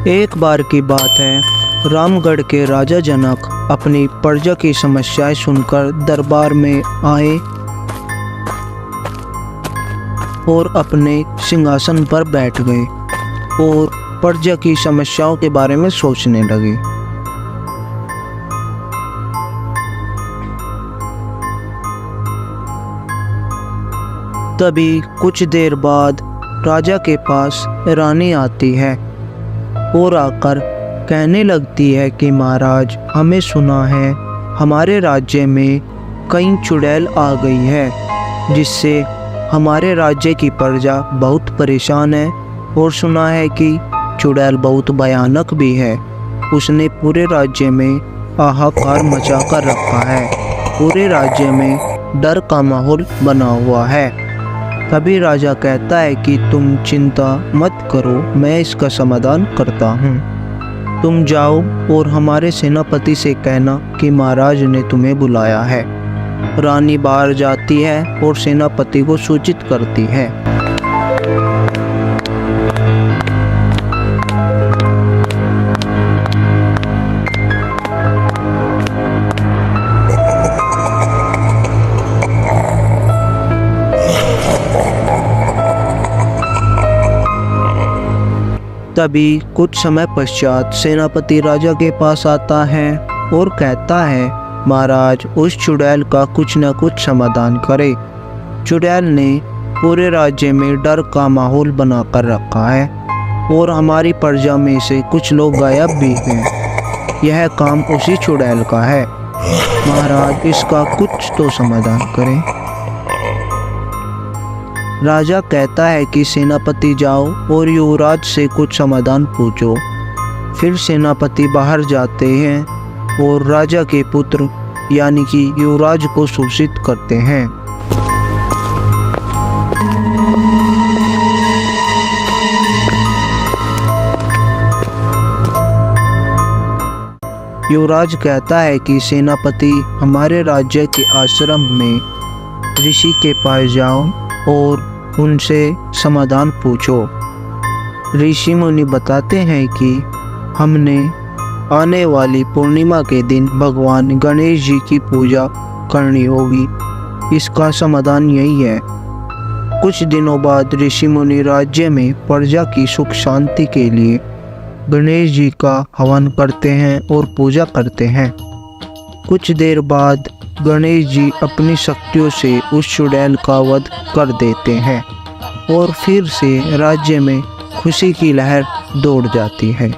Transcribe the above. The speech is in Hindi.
एक बार की बात है, रामगढ़ के राजा जनक अपनी प्रजा की समस्याएं सुनकर दरबार में आए और अपने सिंहासन पर बैठ गए और प्रजा की समस्याओं के बारे में सोचने लगे। तभी कुछ देर बाद राजा के पास रानी आती है और आकर कहने लगती है कि महाराज, हमें सुना है हमारे राज्य में कई चुड़ैल आ गई है, जिससे हमारे राज्य की प्रजा बहुत परेशान है और सुना है कि चुड़ैल बहुत भयानक भी है। उसने पूरे राज्य में हाहाकार मचा कर रखा है, पूरे राज्य में डर का माहौल बना हुआ है। तभी राजा कहता है कि तुम चिंता मत करो, मैं इसका समाधान करता हूँ। तुम जाओ और हमारे सेनापति से कहना कि महाराज ने तुम्हें बुलाया है। रानी बाहर जाती है और सेनापति को सूचित करती है। तभी कुछ समय पश्चात सेनापति राजा के पास आता है और कहता है, महाराज, उस चुड़ैल का कुछ न कुछ समाधान करे। चुड़ैल ने पूरे राज्य में डर का माहौल बनाकर रखा है और हमारी प्रजा में से कुछ लोग गायब भी हैं। यह काम उसी चुड़ैल का है। महाराज, इसका कुछ तो समाधान करें। राजा कहता है कि सेनापति जाओ और युवराज से कुछ समाधान पूछो। फिर सेनापति बाहर जाते हैं और राजा के पुत्र यानी कि युवराज को सूचित करते हैं। युवराज कहता है कि सेनापति, हमारे राज्य के आश्रम में ऋषि के पास जाओ और उनसे समाधान पूछो। ऋषि मुनि बताते हैं कि हमने आने वाली पूर्णिमा के दिन भगवान गणेश जी की पूजा करनी होगी। इसका समाधान यही है। कुछ दिनों बाद ऋषि मुनि राज्य में प्रजा की सुख शांति के लिए गणेश जी का हवन करते हैं और पूजा करते हैं। कुछ देर बाद गणेश जी अपनी शक्तियों से उस चुड़ैल का वध कर देते हैं और फिर से राज्य में खुशी की लहर दौड़ जाती है।